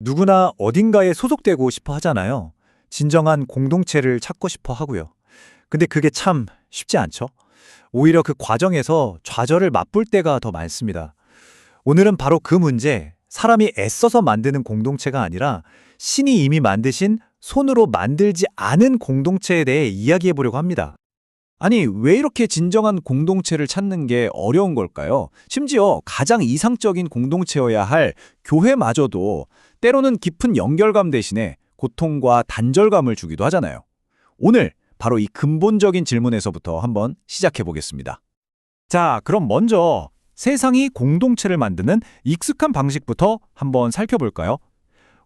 누구나 어딘가에 소속되고 싶어 하잖아요. 진정한 공동체를 찾고 싶어 하고요. 근데 그게 참 쉽지 않죠? 오히려 그 과정에서 좌절을 맛볼 때가 더 많습니다. 오늘은 바로 그 문제, 사람이 애써서 만드는 공동체가 아니라 신이 이미 만드신 손으로 만들지 않은 공동체에 대해 이야기해 보려고 합니다. 아니, 왜 이렇게 진정한 공동체를 찾는 게 어려운 걸까요? 심지어 가장 이상적인 공동체여야 할 교회마저도 때로는 깊은 연결감 대신에 고통과 단절감을 주기도 하잖아요. 오늘 바로 이 근본적인 질문에서부터 한번 시작해 보겠습니다. 자, 그럼 먼저 세상이 공동체를 만드는 익숙한 방식부터 한번 살펴볼까요?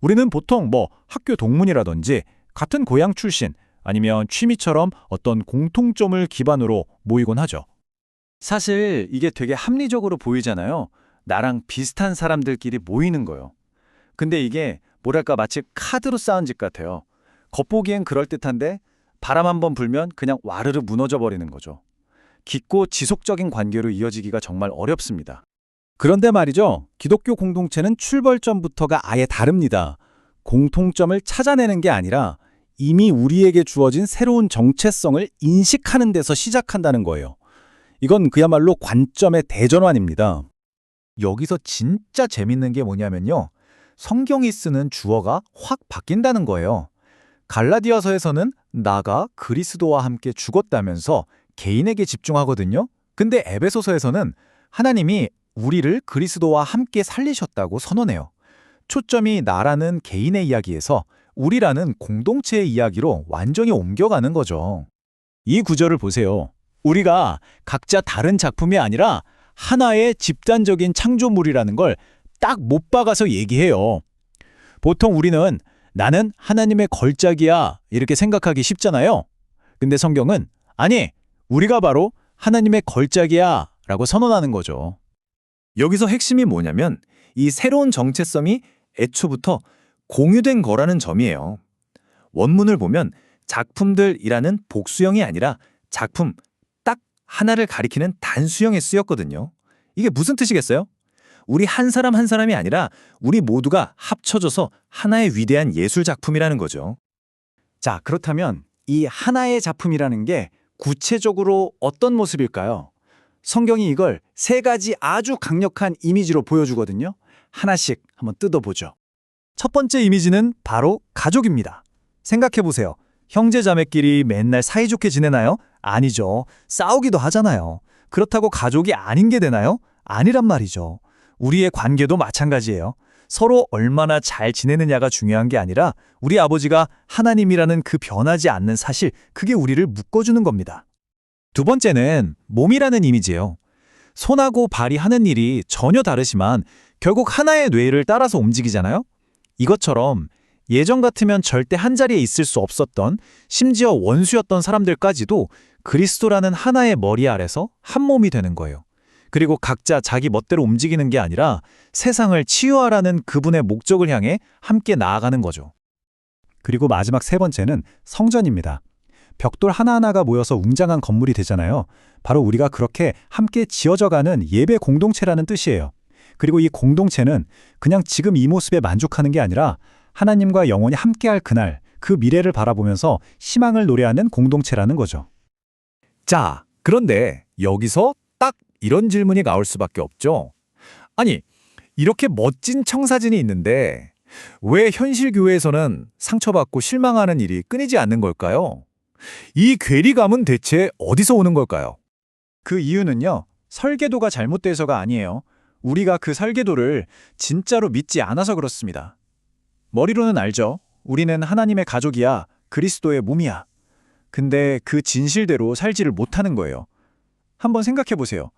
우리는 보통 학교 동문이라든지 같은 고향 출신, 아니면 취미처럼 어떤 공통점을 기반으로 모이곤 하죠. 사실 이게 되게 합리적으로 보이잖아요. 나랑 비슷한 사람들끼리 모이는 거요. 근데 이게 뭐랄까 마치 카드로 쌓은 집 같아요. 겉보기엔 그럴듯한데 바람 한번 불면 그냥 와르르 무너져 버리는 거죠. 깊고 지속적인 관계로 이어지기가 정말 어렵습니다. 그런데 말이죠. 기독교 공동체는 출발점부터가 아예 다릅니다. 공통점을 찾아내는 게 아니라 이미 우리에게 주어진 새로운 정체성을 인식하는 데서 시작한다는 거예요. 이건 그야말로 관점의 대전환입니다. 여기서 진짜 재밌는 게 뭐냐면요. 성경이 쓰는 주어가 확 바뀐다는 거예요. 갈라디아서에서는 나가 그리스도와 함께 죽었다면서 개인에게 집중하거든요. 근데 에베소서에서는 하나님이 우리를 그리스도와 함께 살리셨다고 선언해요. 초점이 나라는 개인의 이야기에서 우리라는 공동체의 이야기로 완전히 옮겨가는 거죠. 이 구절을 보세요. 우리가 각자 다른 작품이 아니라 하나의 집단적인 창조물이라는 걸 딱 못 박아서 얘기해요. 보통 우리는 나는 하나님의 걸작이야 이렇게 생각하기 쉽잖아요. 근데 성경은 아니, 우리가 바로 하나님의 걸작이야 라고 선언하는 거죠. 여기서 핵심이 뭐냐면 이 새로운 정체성이 애초부터 공유된 거라는 점이에요. 원문을 보면 작품들이라는 복수형이 아니라 작품 딱 하나를 가리키는 단수형에 쓰였거든요. 이게 무슨 뜻이겠어요? 우리 한 사람 한 사람이 아니라 우리 모두가 합쳐져서 하나의 위대한 예술 작품이라는 거죠. 자, 그렇다면 이 하나의 작품이라는 게 구체적으로 어떤 모습일까요? 성경이 이걸 세 가지 아주 강력한 이미지로 보여주거든요. 하나씩 한번 뜯어보죠. 첫 번째 이미지는 바로 가족입니다. 생각해보세요. 형제자매끼리 맨날 사이좋게 지내나요? 아니죠. 싸우기도 하잖아요. 그렇다고 가족이 아닌 게 되나요? 아니란 말이죠. 우리의 관계도 마찬가지예요. 서로 얼마나 잘 지내느냐가 중요한 게 아니라 우리 아버지가 하나님이라는 그 변하지 않는 사실, 그게 우리를 묶어주는 겁니다. 두 번째는 몸이라는 이미지예요. 손하고 발이 하는 일이 전혀 다르지만 결국 하나의 뇌를 따라서 움직이잖아요? 이것처럼 예전 같으면 절대 한자리에 있을 수 없었던, 심지어 원수였던 사람들까지도 그리스도라는 하나의 머리 아래서 한 몸이 되는 거예요. 그리고 각자 자기 멋대로 움직이는 게 아니라 세상을 치유하라는 그분의 목적을 향해 함께 나아가는 거죠. 그리고 마지막 세 번째는 성전입니다. 벽돌 하나하나가 모여서 웅장한 건물이 되잖아요. 바로 우리가 그렇게 함께 지어져가는 예배 공동체라는 뜻이에요. 그리고 이 공동체는 그냥 지금 이 모습에 만족하는 게 아니라 하나님과 영원히 함께할 그날, 그 미래를 바라보면서 희망을 노래하는 공동체라는 거죠. 자, 그런데 여기서 딱 이런 질문이 나올 수밖에 없죠. 아니, 이렇게 멋진 청사진이 있는데 왜 현실 교회에서는 상처받고 실망하는 일이 끊이지 않는 걸까요? 이 괴리감은 대체 어디서 오는 걸까요? 그 이유는요, 설계도가 잘못돼서가 아니에요. 우리가 그 설계도를 진짜로 믿지 않아서 그렇습니다. 머리로는 알죠. 우리는 하나님의 가족이야, 그리스도의 몸이야. 근데 그 진실대로 살지를 못하는 거예요. 한번 생각해 보세요.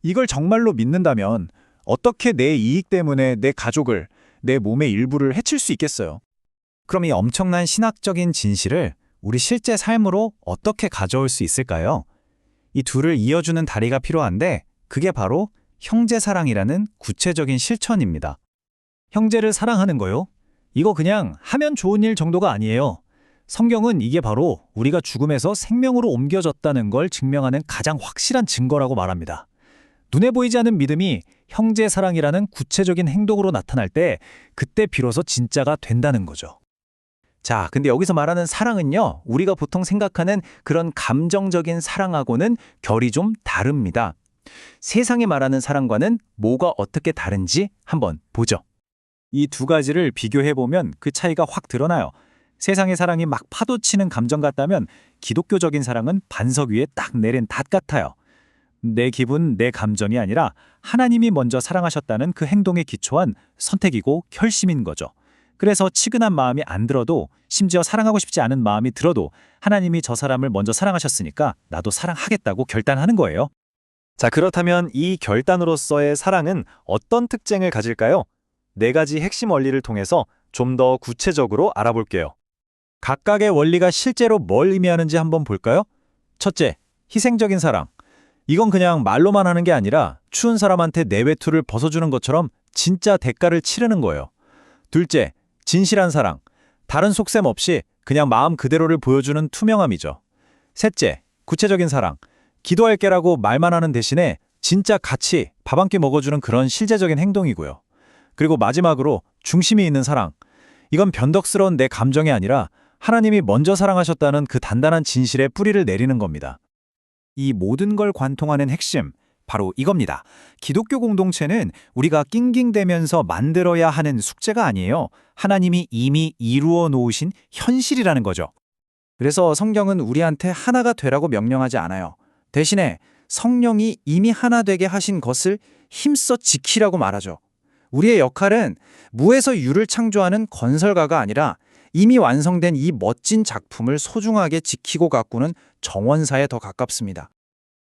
이걸 정말로 믿는다면 어떻게 내 이익 때문에 내 가족을, 내 몸의 일부를 해칠 수 있겠어요? 그럼 이 엄청난 신학적인 진실을 우리 실제 삶으로 어떻게 가져올 수 있을까요? 이 둘을 이어주는 다리가 필요한데 그게 바로 형제사랑이라는 구체적인 실천입니다. 형제를 사랑하는 거요? 이거 그냥 하면 좋은 일 정도가 아니에요. 성경은 이게 바로 우리가 죽음에서 생명으로 옮겨졌다는 걸 증명하는 가장 확실한 증거라고 말합니다. 눈에 보이지 않는 믿음이 형제 사랑이라는 구체적인 행동으로 나타날 때 그때 비로소 진짜가 된다는 거죠. 자, 근데 여기서 말하는 사랑은요, 우리가 보통 생각하는 그런 감정적인 사랑하고는 결이 좀 다릅니다. 세상이 말하는 사랑과는 뭐가 어떻게 다른지 한번 보죠. 이 두 가지를 비교해보면 그 차이가 확 드러나요. 세상의 사랑이 막 파도치는 감정 같다면 기독교적인 사랑은 반석 위에 딱 내린 닷 같아요. 내 기분, 내 감정이 아니라 하나님이 먼저 사랑하셨다는 그 행동에 기초한 선택이고 결심인 거죠. 그래서 치근한 마음이 안 들어도, 심지어 사랑하고 싶지 않은 마음이 들어도 하나님이 저 사람을 먼저 사랑하셨으니까 나도 사랑하겠다고 결단하는 거예요. 자, 그렇다면 이 결단으로서의 사랑은 어떤 특징을 가질까요? 네 가지 핵심 원리를 통해서 좀 더 구체적으로 알아볼게요. 각각의 원리가 실제로 뭘 의미하는지 한번 볼까요? 첫째, 희생적인 사랑. 이건 그냥 말로만 하는 게 아니라 추운 사람한테 내 외투를 벗어주는 것처럼 진짜 대가를 치르는 거예요. 둘째, 진실한 사랑. 다른 속셈 없이 그냥 마음 그대로를 보여주는 투명함이죠. 셋째, 구체적인 사랑. 기도할게라고 말만 하는 대신에 진짜 같이 밥 한 끼 먹어주는 그런 실제적인 행동이고요. 그리고 마지막으로 중심이 있는 사랑. 이건 변덕스러운 내 감정이 아니라 하나님이 먼저 사랑하셨다는 그 단단한 진실에 뿌리를 내리는 겁니다. 이 모든 걸 관통하는 핵심, 바로 이겁니다. 기독교 공동체는 우리가 낑낑대면서 만들어야 하는 숙제가 아니에요. 하나님이 이미 이루어 놓으신 현실이라는 거죠. 그래서 성경은 우리한테 하나가 되라고 명령하지 않아요. 대신에 성령이 이미 하나 되게 하신 것을 힘써 지키라고 말하죠. 우리의 역할은 무에서 유를 창조하는 건설가가 아니라 이미 완성된 이 멋진 작품을 소중하게 지키고 가꾸는 정원사에 더 가깝습니다.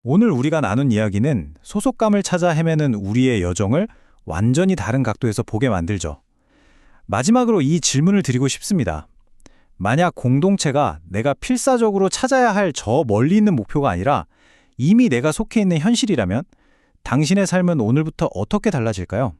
오늘 우리가 나눈 이야기는 소속감을 찾아 헤매는 우리의 여정을 완전히 다른 각도에서 보게 만들죠. 마지막으로 이 질문을 드리고 싶습니다. 만약 공동체가 내가 필사적으로 찾아야 할 저 멀리 있는 목표가 아니라 이미 내가 속해 있는 현실이라면 당신의 삶은 오늘부터 어떻게 달라질까요?